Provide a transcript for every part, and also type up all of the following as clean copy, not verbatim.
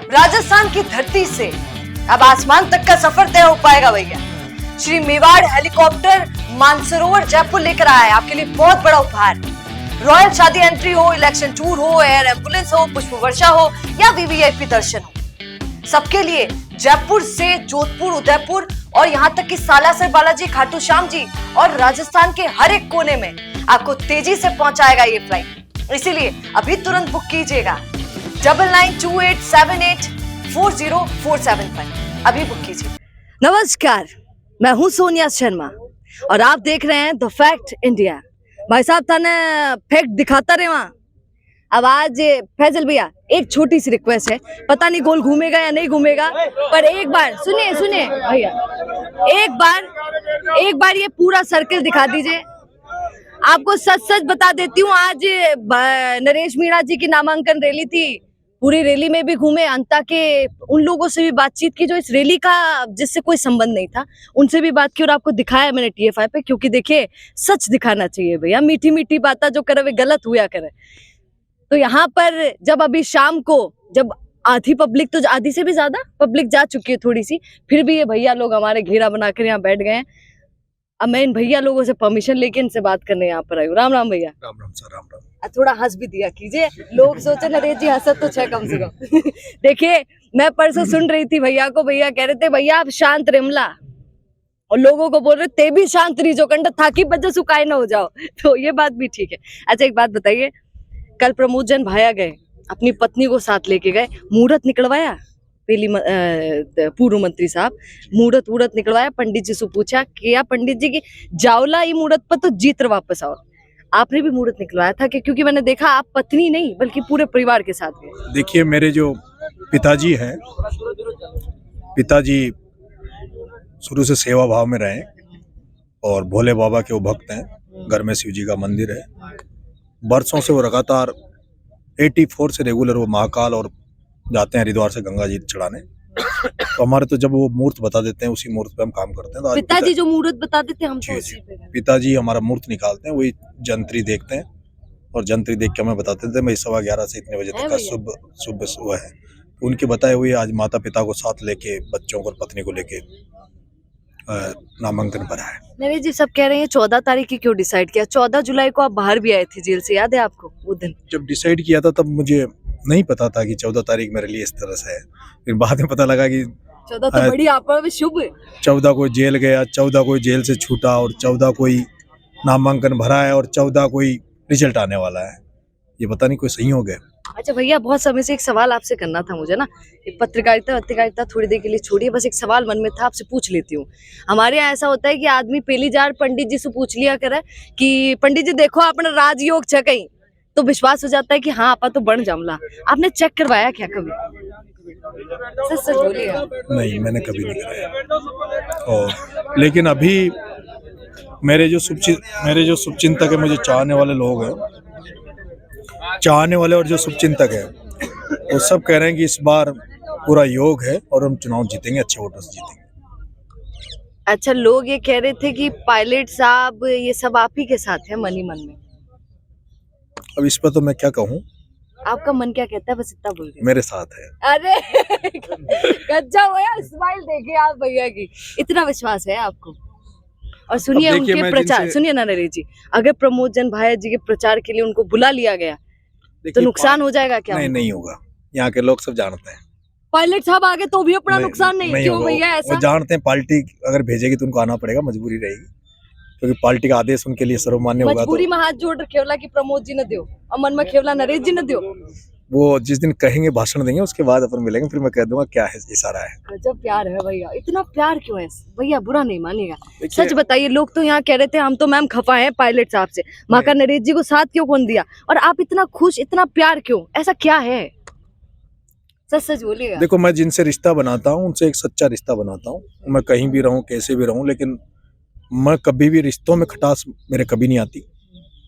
राजस्थान की धरती से अब आसमान तक का सफर तय हो पाएगा भैया। श्री मेवाड़ हेलीकॉप्टर मानसरोवर जयपुर लेकर आया है आपके लिए बहुत बड़ा उपहार। रॉयल शादी एंट्री हो, इलेक्शन टूर हो, एयर एम्बुलेंस हो, पुष्प वर्षा हो या वीवीआईपी दर्शन हो, सबके लिए जयपुर से जोधपुर, उदयपुर और यहाँ तक कि सालासर बालाजी, खाटू श्याम जी और राजस्थान के हर एक कोने में आपको तेजी से पहुंचाएगा ये फ्लाइट। इसीलिए अभी तुरंत बुक कीजिएगा 9928784047 पर अभी बुक कीजिए। नमस्कार, मैं हूं सोनिया शर्मा और आप देख रहे हैं द फैक्ट इंडिया। भाई साहब थाने फैक्ट दिखाता रहे वहां। अब आज फैजल भैया एक छोटी सी रिक्वेस्ट है, पता नहीं गोल घूमेगा या नहीं घूमेगा, पर एक बार सुनिए भैया, एक बार ये पूरा सर्कल दिखा दीजिए। आपको सच बता देती हूँ, आज नरेश मीणा जी की नामांकन रैली थी, पूरी रैली में भी घूमे, अंता के उन लोगों से भी बातचीत की जो इस रैली का जिससे कोई संबंध नहीं था, उनसे भी बात की और आपको दिखाया मैंने TFI पे, क्योंकि देखिए सच दिखाना चाहिए भैया, मीठी मीठी बातें जो करे वे गलत हुआ करे। तो यहाँ पर जब अभी शाम को जब आधी पब्लिक, तो आधी से भी ज्यादा पब्लिक जा चुकी है थोड़ी सी, फिर भी ये भैया लोग हमारे घेरा बनाकर यहाँ बैठ गए हैं। अब मैं इन भैया लोगों से परमिशन लेके इनसे बात करने यहाँ पर आई हूँ। राम राम भैया। राम राम सर, राम राम। थोड़ा हंस भी दिया कीजिए, लोग सोचे नरेश जी हंसत तो छह कम से कम। देखिए मैं परसों सुन रही थी भैया को, भैया कह रहे थे भैया आप शांत रेमला, और लोगों को बोल रहे ते भी शांत रही जो कंड थाकी बजे सुकाए ना हो जाओ। तो ये बात भी ठीक है। अच्छा एक बात बताइए, कल प्रमोद जन भाया गए, अपनी पत्नी को साथ लेके गए, मुहूर्त निकलवाया, पहली पूर्व मंत्री साहब मुहूर्त निकलवाया, पंडित जी से पूछा कि पंडित जी की जावला ये मुहूर्त पर तो जीत वापस आओ। आपने भी मुहूर्त निकलवाया था कि, क्योंकि मैंने देखा आप पत्नी नहीं बल्कि पूरे परिवार के साथ गए। देखिए मेरे जो पिताजी हैं, पिताजी शुरू से सेवा भाव में रहे और भोले बाबा के वो भक्त हैं, घर में शिव जी का मंदिर है, बरसों से वो लगातार 84 से रेगुलर वो महाकाल और जाते हैं हरिद्वार से गंगा जी चढ़ाने। तो हमारे तो जब वो मुहूर्त बता देते हैं उसी मुहूर्त पे हम काम करते हैं। तो पिताजी जो मुहूर्त बता देते हैं हम तो उसी पे पिताजी हमारा मुहूर्त निकालते हैं, वही जंत्री देखते हैं और जंत्री देख के हमें बताते थे भाई 11:15 से इतने बजे तक का शुभ हुआ है। तो उनके बताए हुए आज माता पिता को साथ लेके, बच्चों को और पत्नी को लेके नामांकन भरा है। नरेश जी सब कह रहे हैं 14 तारीख की क्यों डिसाइड किया? 14 जुलाई को आप बाहर भी आए थे जेल से, याद है आपको वो दिन? जब डिसाइड किया था तब मुझे नहीं पता था कि 14 तारीख मेरे लिए इस तरह से है, फिर बाद में पता लगा कि 14 तो बड़ी आपका भी शुभ है। 14 को जेल गया, 14 को जेल से छूटा और 14 कोई नामांकन भरा है और 14 कोई रिजल्ट आने वाला है। ये पता नहीं कोई संयोग है। अच्छा भैया, बहुत समय से एक सवाल आपसे करना था मुझे ना, पत्रकारिता थोड़ी देर के लिए छोड़िए, बस एक सवाल मन में था, आपसे पूछ लेती हूँ। हमारे यहाँ ऐसा होता है कि आदमी पहली जार पंडित जी से पूछ लिया करे कि पंडित जी देखो अपना राजयोग छ कहीं, तो विश्वास हो जाता है कि हाँ आपा तो बन जमला। आपने चेक करवाया क्या कभी? सच बोलिएगा। नहीं, मैंने कभी नहीं कराया। और लेकिन अभी मेरे जो शुभचिंतक है, मुझे चाहने वाले लोग हैं, चाहने वाले और जो शुभचिंतक है, वो सब कह रहे हैं कि इस बार पूरा योग है और हम चुनाव जीतेंगे, अच्छे वोटों से जीतेंगे। अच्छा, लोग ये कह रहे थे कि पायलट साहब ये सब आप ही के साथ है मन ही मन में। अब इस पर तो मैं क्या कहूँ, आपका मन क्या कहता है बस इतना बोल रहे। मेरे साथ है। अरे गज्जा हुआ, स्माइल देखिए आप भैया की, इतना विश्वास है आपको। और सुनिए उनके प्रचार, सुनिए ना नरेश जी, अगर प्रमोद जन भाया जी के प्रचार के लिए उनको बुला लिया गया तो नुकसान हो जाएगा क्या? नहीं होगा, यहाँ के लोग सब जानते हैं। पायलट साहब आगे तो भी अपना नुकसान नहीं क्यों भैया? ऐसा वो जानते हैं, पार्टी अगर भेजेगी तो उनको आना पड़ेगा, मजबूरी रहेगी, क्योंकि पार्टी का आदेश उनके लिए सर्वमान्य होगा। मजबूरी में हाथ जोड़ खेवला की प्रमोद जी न दो और मन में खेवला नरेश जी न दो। वो जिस दिन कहेंगे, भाषण देंगे, उसके बाद अपन मिलेंगे, फिर मैं कह दूंगा क्या है इशारा है। गजब प्यार है भैया, इतना प्यार क्यों है भैया? बुरा नहीं मानिएगा, सच बताइए। लोग तो यहाँ कह रहे थे हम तो मैम खफा है पायलट साहब से, माँ का नरेश जी को साथ क्यों कौन दिया, और आप इतना खुश, इतना प्यार क्यों? ऐसा क्या है? सच बोलिएगा। देखो, मैं जिनसे रिश्ता बनाता हूँ उनसे एक सच्चा रिश्ता बनाता हूँ। मैं कहीं भी रहूँ, कैसे भी रहूँ, लेकिन मैं कभी भी रिश्तों में खटास मेरे कभी नहीं आती।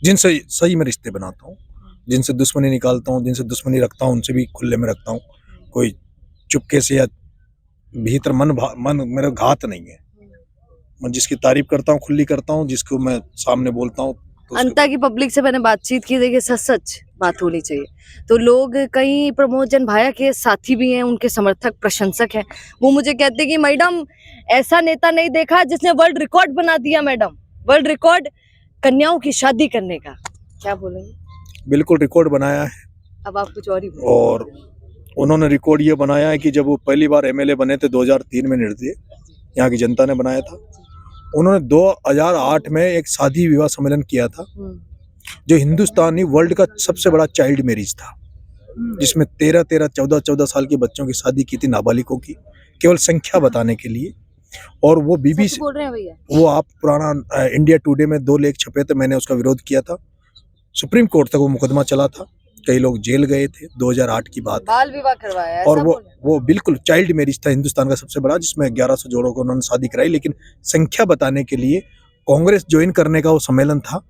जिनसे सही में रिश्ते बनाता हूँ, जिनसे दुश्मनी निकालता हूँ, जिनसे दुश्मनी रखता हूँ, उनसे भी खुले में रखता हूँ। कोई चुपके से या भीतर मन मेरा घात नहीं है। मैं जिसकी तारीफ करता हूँ खुली करता हूँ, जिसको मैं सामने बोलता हूँ तो अंता की पब्लिक से मैंने बातचीत की, देखिए सच सच बात होनी चाहिए। तो लोग कई प्रमोद जन भाया के साथी भी हैं, उनके समर्थक प्रशंसक हैं, वो मुझे कहते हैं कि मैडम ऐसा नेता नहीं देखा जिसने वर्ल्ड रिकॉर्ड बना दिया, मैडम वर्ल्ड रिकॉर्ड कन्याओं की शादी करने का। क्या बोलेंगे? बिल्कुल रिकॉर्ड बनाया है। अब आप कुछ और ही बोलें। और उन्होंने रिकॉर्ड ये बनाया है कि जब वो पहली बार एमएलए बने थे 2003 में निर्दलीय, यहाँ की जनता ने बनाया था। उन्होंने 2008 में एक शादी विवाह सम्मेलन किया था जो हिंदुस्तानी वर्ल्ड का सबसे बड़ा चाइल्ड मैरिज था, जिसमें 13-13, 14-14 साल के बच्चों की शादी की थी, नाबालिगों की, केवल संख्या बताने के लिए। और वो बीबीसी बोल रहे हैं भैया, वो आप पुराना इंडिया टुडे में 2 लेख छपे थे, मैंने उसका विरोध किया था, सुप्रीम कोर्ट तक वो मुकदमा चला था, कई लोग जेल गए थे, 2008 की बात है। बाल विवाह करवाया और वो बिल्कुल चाइल्ड मैरिज था, हिंदुस्तान का सबसे बड़ा, जिसमें 1100 जोड़ों को उन्होंने शादी कराई। लेकिन संख्या बताने के लिए कांग्रेस ज्वाइन करने का वो सम्मेलन था,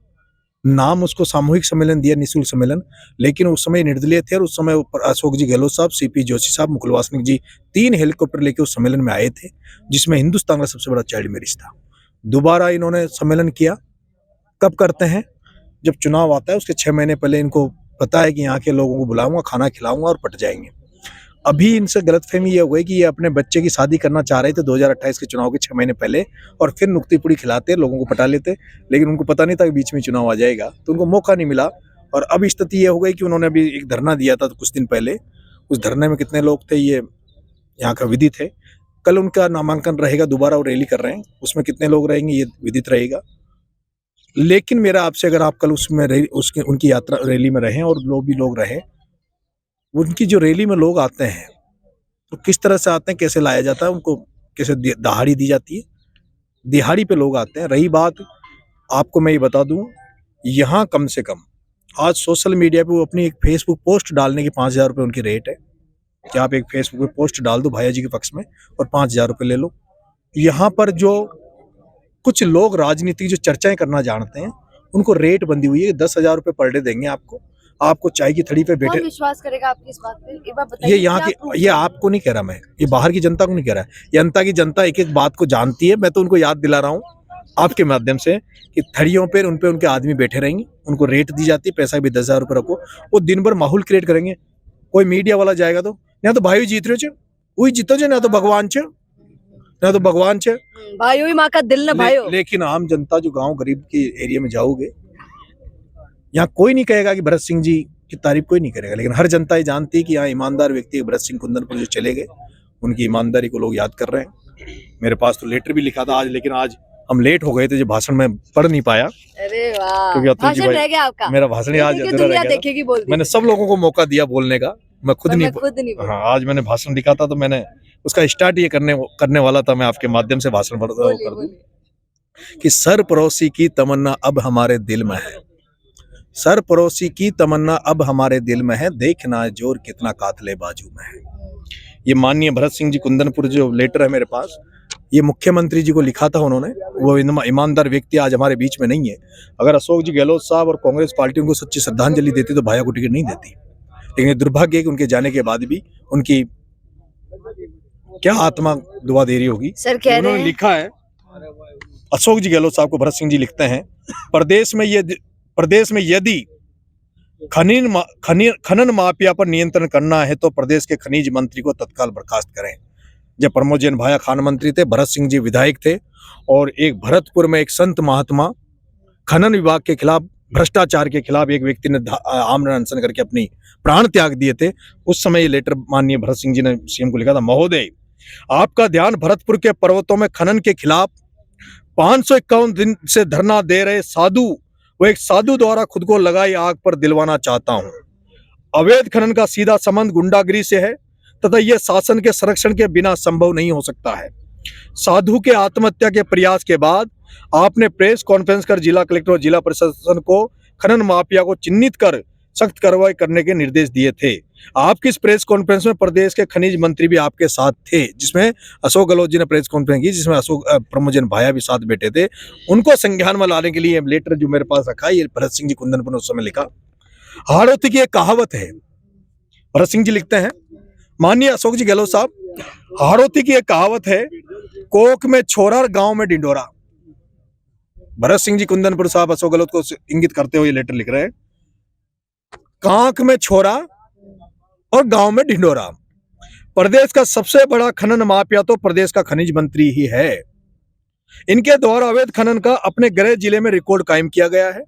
नाम उसको सामूहिक सम्मेलन दिया, निःशुल्क सम्मेलन, लेकिन उस समय निर्दलीय थे और उस समय अशोक जी गहलोत साहब, सीपी जोशी साहब, मुकुल वासनिक जी 3 हेलीकॉप्टर लेके उस सम्मेलन में आए थे, जिसमें हिंदुस्तान का सबसे बड़ा चाइल्ड मैरिज था। दोबारा इन्होंने सम्मेलन किया, कब करते हैं? जब चुनाव आता है उसके 6 महीने पहले इनको पता है कि यहाँ के लोगों को बुलाऊंगा, खाना खिलाऊंगा और पट जाएंगे। अभी इनसे गलतफहमी ये हो गई कि ये अपने बच्चे की शादी करना चाह रहे थे 2028 के चुनाव के 6 महीने पहले, और फिर नुक्ती पुड़ी खिलाते, लोगों को पटा लेते, लेकिन उनको पता नहीं था कि बीच में चुनाव आ जाएगा, तो उनको मौका नहीं मिला। और अब स्थिति ये हो गई कि उन्होंने अभी एक धरना दिया था कुछ दिन पहले, उस धरने में कितने लोग थे, ये यहाँ का विदित है। कल उनका नामांकन रहेगा, दोबारा वो रैली कर रहे हैं, उसमें कितने लोग रहेंगे ये विदित रहेगा। लेकिन मेरा आपसे, अगर आप कल उसमें उनकी यात्रा रैली में रहें और भी लोग रहें, उनकी जो रैली में लोग आते हैं तो किस तरह से आते हैं, कैसे लाया जाता है, उनको कैसे दहाड़ी दी जाती है, दिहाड़ी पे लोग आते हैं। रही बात, आपको मैं ये बता दूं, यहाँ कम से कम आज सोशल मीडिया पे वो अपनी एक फेसबुक पोस्ट डालने की 5,000 रुपये उनकी रेट है कि आप एक फेसबुक पे पोस्ट डाल दो भैया जी के पक्ष में और 5,000 रुपये ले लो। यहाँ पर जो कुछ लोग राजनीतिक जो चर्चाएं करना जानते हैं, उनको रेट बंदी हुई है, 10,000 रुपये पर डे देंगे आपको चाय की थड़ी पे बैठे। विश्वास करेगा आपकी इस बात पे? एक बार बताइए। ये यहाँ की, ये आपको नहीं कह रहा मैं, ये बाहर की जनता को नहीं कह रहा है, ये अंता की जनता एक एक बात को जानती है। मैं तो उनको याद दिला रहा हूँ आपके माध्यम से कि थड़ियों पर उन पे उनके आदमी बैठे रहेंगे, उनको रेट दी जाती है, पैसा भी 10,000 रुपये रखो, वो दिन भर माहौल क्रिएट करेंगे। कोई मीडिया वाला जाएगा तो या तो भाई जीत रहे छे, वही जीतो छे, ना तो भगवान छे, ना तो भगवान छे, भाइयों ही माँ का दिल ना भाइयों। लेकिन आम जनता जो गांव गरीब के एरिया में जाओगे, यहाँ कोई नहीं कहेगा कि भरत सिंह जी की तारीफ कोई नहीं करेगा, लेकिन हर जनता ये जानती है कि यहाँ ईमानदार व्यक्ति भरत सिंह कुंदनपुर जो चले गए, उनकी ईमानदारी को लोग याद कर रहे हैं। मेरे पास तो लेटर भी लिखा था आज, लेकिन आज हम लेट हो गए थे, जो भाषण में पढ़ नहीं पाया। अरे वाह, क्योंकि अतुल जी भाषण भाई, रह गया आपका? मेरा भाषण आज अधूरा दुनिया रह गया देखेगी बोल था। मैंने सब लोगों को मौका दिया बोलने का, मैं खुद नहीं बोल। हाँ, आज मैंने भाषण लिखा था तो मैंने उसका स्टार्ट ये करने वाला था, मैं आपके माध्यम से भाषण कर दूं कि सरपरोसी की तमन्ना अब हमारे दिल में है, सरपरोसी की तमन्ना अब हमारे दिल में है, देखना जोर कितना कातले बाजू में है। ये माननीय भरत सिंह जी कुंदनपुर जो लेटर है मेरे पास, ये मुख्यमंत्री जी को लिखा था उन्होंने। वो ईमानदार व्यक्ति आज हमारे बीच में नहीं है। अगर अशोक जी गहलोत साहब और कांग्रेस पार्टी उनको सच्ची श्रद्धांजलि देती तो भाया को टिकट नहीं देती, लेकिन दुर्भाग्य है कि उनके जाने के बाद भी उनकी क्या आत्मा दुआ दे रही होगी। सर कह रहे हैं, लिखा है अशोक जी गहलोत साहब को भरत सिंह जी लिखते हैं, प्रदेश में यदि खनन माफिया पर नियंत्रण करना है तो प्रदेश के खनिज मंत्री को तत्काल बर्खास्त करें। जब प्रमोद जैन भाया खान मंत्री थे, भरत सिंह जी विधायक थे, और एक भरतपुर में एक संत महात्मा खनन विभाग के खिलाफ, भ्रष्टाचार के खिलाफ एक व्यक्ति ने आमरण अनशन करके अपनी प्राण त्याग दिए थे। उस समय ये लेटर माननीय भरत सिंह जी ने सीएम को लिखा था, महोदय आपका ध्यान भरतपुर के पर्वतों में खनन के खिलाफ 551 दिन से धरना दे रहे एक साधु द्वारा खुद को लगाई आग पर दिलवाना चाहता हूं। अवैध खनन का सीधा संबंध गुंडागिरी से है तथा यह शासन के संरक्षण के बिना संभव नहीं हो सकता है। साधु के आत्महत्या के प्रयास के बाद आपने प्रेस कॉन्फ्रेंस कर जिला कलेक्टर और जिला प्रशासन को खनन माफिया को चिन्हित कर सख्त कार्रवाई करने के निर्देश दिए थे। आपकी इस प्रेस कॉन्फ्रेंस में प्रदेश के खनिज मंत्री भी आपके साथ थे, जिसमें अशोक गहलोत जी ने प्रेस कॉन्फ्रेंस की, जिसमें प्रमोद जैन भाया भी साथ बैठे थे। उनको संज्ञान में लाने के लिए लेटर जो मेरे पास रखा है, ये भरत सिंह जी कुंदनपुर ने उस समय लिखा। हाड़ौती की एक कहावत है, भरत सिंह जी लिखते हैं, माननीय अशोक जी गहलोत साहब, हाड़ौती की एक कहावत है, कोक में छोरा और गांव में डिंडोरा। भरत सिंह जी कुंदनपुर साहब अशोक गहलोत को इंगित करते हुए लेटर लिख रहे हैं, कांक में छोरा और गांव में ढिंडोरा। प्रदेश का सबसे बड़ा खनन माफिया तो प्रदेश का खनिज मंत्री ही है। इनके द्वारा अवैध खनन का अपने गृह जिले में रिकॉर्ड कायम किया गया है।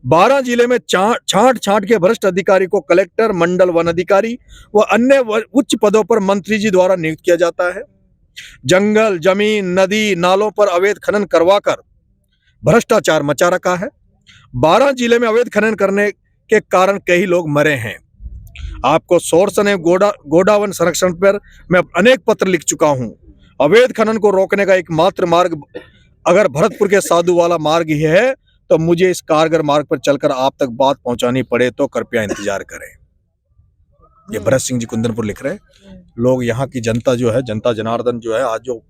12 जिले में छांट छांट के भ्रष्ट अधिकारी को कलेक्टर, मंडल वन अधिकारी व अन्य उच्च पदों पर मंत्री जी द्वारा नियुक्त किया जाता है। जंगल, जमीन, नदी, नालों पर अवैध खनन करवाकर भ्रष्टाचार मचा रखा है। 12 जिले में अवैध खनन करने के कारण कई लोग मरे हैं। आपको सोर्स ने गोडावन संरक्षण पर मैं अनेक पत्र लिख चुका हूं। अवैध खनन को रोकने का एकमात्र मार्ग अगर भरतपुर के साधु वाला मार्ग ही है तो मुझे इस कारगर मार्ग पर चलकर आप तक बात पहुंचानी पड़े तो कृपया इंतजार करें। ये भरत सिंह जी कुंदनपुर लिख रहे हैं। लोग, यहाँ की जनता जो है, जनता जनार्दन जो है, आज जो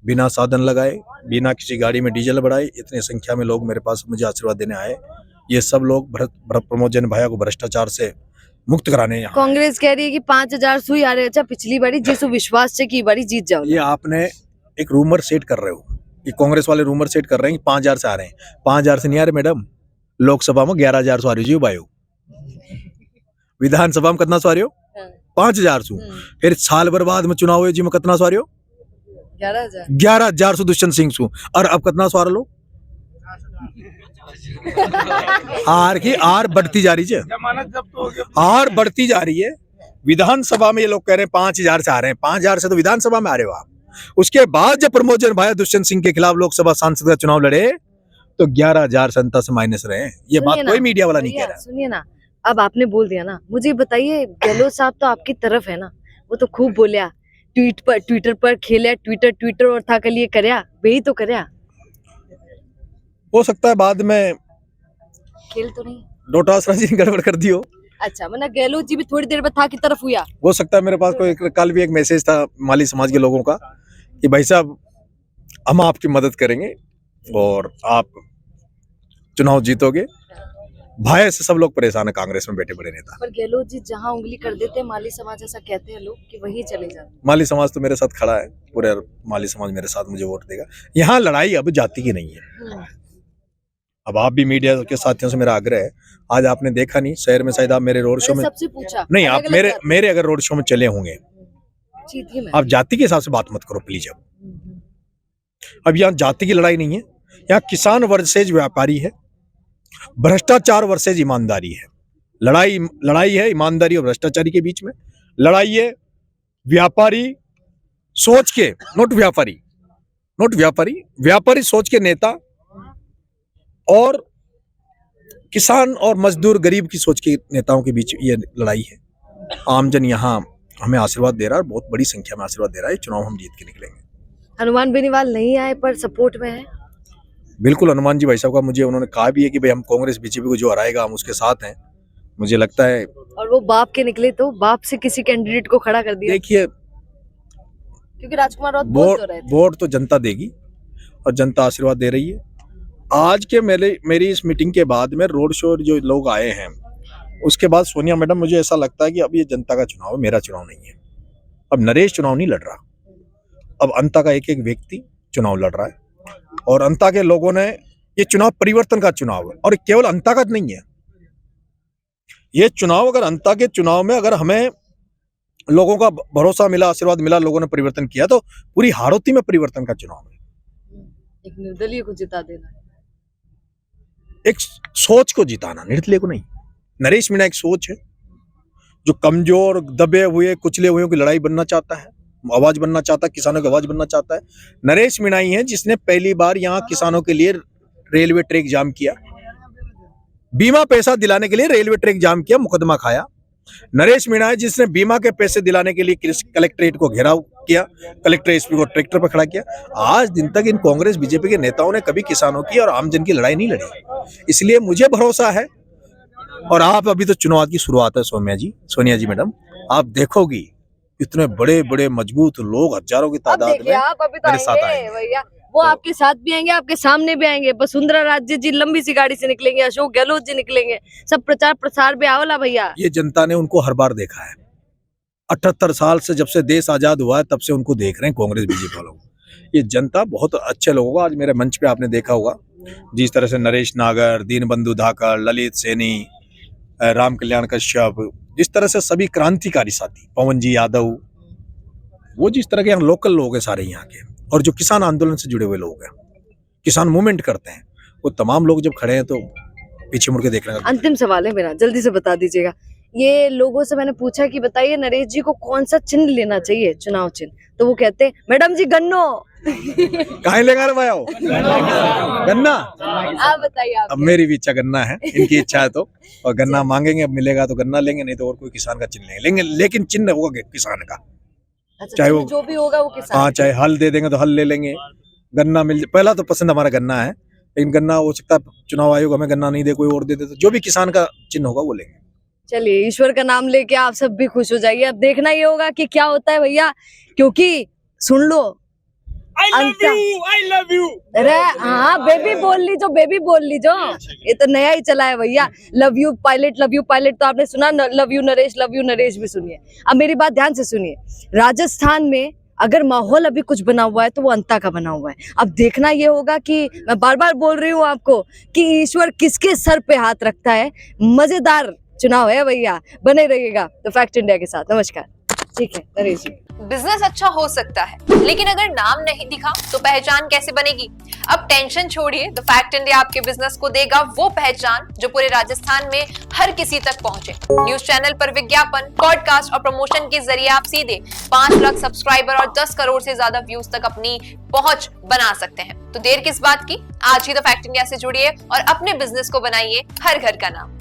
बिना साधन लगाए, बिना किसी गाड़ी में डीजल बढ़ाए इतनी संख्या में लोग मेरे पास मुझे आशीर्वाद देने आए, ये सब लोग भरत प्रमोद जैन भैया को भ्रष्टाचार से मुक्त कराने यहाँ। कांग्रेस कह रही है कि 5000 सुई आ रहे। अच्छा, पिछली बारी जिसो विश्वास से की बारी जीत जाओ। ये आपने एक रूमर सेट कर रहे हो, ये कांग्रेस वाले रूमर सेट कर रहे हैं कि 5000 से आ रहे हैं। 5000 से नहीं आ रहे मैडम, लोकसभा में 11000 सौ आ रही हो बायो, विधानसभा में कितना सौ आ रही हो? 5000 सौ। फिर साल भर बाद में चुनाव हुए जी में कितना सौ आ रही हो? 11000 सौ दुष्यंत सिंह सौ। और अब कितना सौ आ लो? आर की आर बढ़ती जा रही है, आर बढ़ती जा रही है। विधानसभा में ये लोग कह रहे हैं 5000 से आ रहे हैं। 5000 से तो विधानसभा में आ रहे हो आप। उसके बाद जब प्रमोद जैन भाई दुष्यंत सिंह के खिलाफ लोकसभा सांसद का चुनाव लड़े तो 11000 जनता से माइनस रहे हैं। ये बात कोई मीडिया वाला नहीं कह रहा। सुनिए ना, अब आपने बोल दिया ना, मुझे बताइए, गहलोत साहब तो आपकी तरफ है ना, वो तो खूब बोलिया, ट्विटर पर खेले, ट्विटर और था के लिए करया, वही तो करया। हो सकता है बाद में खेल तो नहीं, डोटासरा जी ने गड़बड़ कर दी हो। अच्छा, मतलब गहलोत जी भी थोड़ी देर बाद था की तरफ हुआ। हो सकता है। मेरे पास कोई कल भी एक मैसेज था माली समाज के लोगों का कि भाई साहब हम आपकी मदद करेंगे और आप चुनाव जीतोगे। भय से सब लोग परेशान है, कांग्रेस में बैठे बड़े नेता। पर गहलोत जी जहां उंगली कर देते हैं माली समाज, ऐसा कहते हैं लोग कि वही चले जाते। माली समाज तो मेरे साथ खड़ा है, पूरे माली समाज मेरे साथ मुझे वोट देगा। यहाँ लड़ाई अब जाति की नहीं है। अब आप भी मीडिया के साथियों से मेरा आग्रह है, आज आपने देखा नहीं शहर में, शायद आप मेरे रोड शो में सबसे पूछा नहीं, आप मेरे अगर रोड शो में चले होंगे, आप जाति के हिसाब से बात मत करो प्लीज। अब यहाँ जाति की लड़ाई नहीं है, यहाँ किसान वर्सेज व्यापारी है, भ्रष्टाचार वर्सेज ईमानदारी है। लड़ाई है ईमानदारी और भ्रष्टाचारी के बीच में। लड़ाई है व्यापारी सोच के, नोट व्यापारी सोच के नेता और किसान और मजदूर गरीब की सोच के नेताओं के बीच ये लड़ाई है। आमजन यहाँ हमें आशीर्वाद दे रहा है, बहुत बड़ी संख्या में आशीर्वाद दे रहा है। चुनाव हम जीत के निकलेंगे। हनुमान बेनीवाल नहीं आए पर सपोर्ट में है। बिल्कुल, हनुमान जी भाई साहब का मुझे उन्होंने कहा भी है कि भाई हम कांग्रेस बीजेपी को जो हराएगा हम उसके साथ हैं। मुझे लगता है, और वो बाप के निकले तो बाप से किसी कैंडिडेट को खड़ा कर दिया। देखिए, क्योंकि राजकुमार राउत बोल तो रहे थे। वोट तो जनता देगी और जनता आशीर्वाद दे रही है। आज के मेरी इस मीटिंग के बाद में रोड शो जो लोग आए हैं, उसके बाद सोनिया मैडम, मुझे ऐसा लगता है कि अब ये जनता का चुनाव है, मेरा चुनाव नहीं है। अब नरेश चुनाव नहीं लड़ रहा, अब अंता का एक एक व्यक्ति चुनाव लड़ रहा है। और अंता के लोगों ने, ये चुनाव परिवर्तन का चुनाव है और केवल अंता का नहीं है ये चुनाव। अगर अंता के चुनाव में अगर हमें लोगों का भरोसा मिला, आशीर्वाद मिला, लोगों ने परिवर्तन किया, तो पूरी हाड़ौती में परिवर्तन का चुनाव है। एक निर्दलीय को जिता देना, एक सोच को जिताना, निर्दलीय को नहीं। नरेश मीणा एक सोच है जो कमजोर, दबे हुए, कुचले हुए की लड़ाई बनना चाहता है, आवाज बनना चाहता है, किसानों की आवाज बनना चाहता है। नरेश मीणा ही है जिसने पहली बार यहाँ किसानों के लिए रेलवे ट्रैक जाम किया, बीमा पैसा दिलाने के लिए रेलवे ट्रैक जाम किया, मुकदमा खाया। नरेश मीणा है जिसने बीमा के पैसे दिलाने के लिए कलेक्ट्रेट को घेराव किया, कलेक्टर एसपी को ट्रैक्टर पर खड़ा किया। आज दिन तक इन कांग्रेस बीजेपी के नेताओं ने कभी किसानों की और आमजन की लड़ाई नहीं लड़ी। इसलिए मुझे भरोसा है। और आप, अभी तो चुनाव की शुरुआत है सोनिया जी मैडम, आप देखोगी इतने बड़े बड़े मजबूत लोग हजारों की तादाद में मेरे साथ आएंगे भैया। वो आपके साथ भी आएंगे, आपके सामने भी आएंगे। वसुंधरा राजे जी लंबी सी गाड़ी से निकलेंगे, अशोक गहलोत जी निकलेंगे, सब प्रचार प्रसार भी आवला भैया। ये जनता ने उनको हर बार देखा है। 78 साल से, जब से देश आजाद हुआ है तब से उनको देख रहे हैं कांग्रेस बीजेपी वालों। ये जनता बहुत अच्छे लोगों का, आज मेरे मंच पे आपने देखा होगा जिस तरह से नरेश नागर, दीनबंधु धाकड़, ललित सैनी, राम कल्याण कश्यप, जिस तरह से सभी क्रांतिकारी साथी, पवन जी यादव, वो जिस तरह के यहाँ लोकल लोग हैं सारे यहाँ के, और जो किसान आंदोलन से जुड़े हुए लोग हैं, किसान मूवमेंट करते हैं, वो तमाम लोग जब खड़े हैं तो पीछे मुड़ के देखने का। अंतिम सवाल है मेरा, जल्दी से बता दीजिएगा। ये लोगों से मैंने पूछा कि बताइए नरेश जी को कौन सा चिन्ह लेना चाहिए, चुनाव चिन्ह, तो वो कहते हैं मैडम जी गन्नो। कहाँ लेगा रे भाई? गन्ना? आप बताइए आप। अब मेरी भी इच्छा गन्ना है, इनकी इच्छा है तो, और गन्ना मांगेंगे, अब मिलेगा तो गन्ना लेंगे, नहीं तो और कोई किसान का चिन्ह लेंगे, लेकिन चिन्ह होगा किसान का। अच्छा, चाहे वो जो भी होगा वो किसान। हाँ, चाहे हल दे देंगे तो हल ले लेंगे, गन्ना मिल, पहला तो पसंद हमारा गन्ना है, लेकिन गन्ना हो सकता है चुनाव आयोग हमें गन्ना नहीं दे, कोई और दे दे, तो जो भी किसान का चिन्ह होगा वो लेंगे। चलिए, ईश्वर का नाम लेके आप सब भी खुश हो जाइए। अब देखना ये होगा कि क्या होता है भैया, क्योंकि सुन लो, I love you. अरे हाँ, बेबी बोल लीजो, बेबी बोल लीजो, ये तो नया ही चला है भैया। लव यू पायलट तो आपने सुना, लव यू नरेश भी सुनिए। अब मेरी बात ध्यान से सुनिए, राजस्थान में अगर माहौल अभी कुछ बना हुआ है तो वो अंता का बना हुआ है। अब देखना ये होगा कि मैं बार बार बोल रही हूँ आपको कि ईश्वर किसके सर पे हाथ रखता है। मजेदार चुनाव है भैया, बने रहिएगा तो फैक्ट इंडिया के साथ। नमस्कार। ठीक है नरेश जी। बिजनेस अच्छा हो सकता है, लेकिन अगर नाम नहीं दिखा तो पहचान कैसे बनेगी? अब टेंशन छोड़िए, द फैक्ट इंडिया आपके बिजनेस को देगा वो पहचान जो पूरे राजस्थान में हर किसी तक पहुंचे। न्यूज चैनल पर विज्ञापन, पॉडकास्ट और प्रमोशन के जरिए आप सीधे 5 लाख सब्सक्राइबर और 10 करोड़ से ज्यादा व्यूज तक अपनी पहुंच बना सकते हैं। तो देर किस बात की, आज ही द फैक्ट इंडिया से जुड़िए और अपने बिजनेस को बनाइए हर घर का नाम।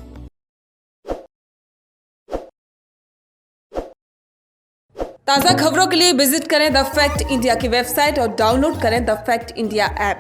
ताज़ा खबरों के लिए विजिट करें द फैक्ट इंडिया की वेबसाइट और डाउनलोड करें द फैक्ट इंडिया ऐप।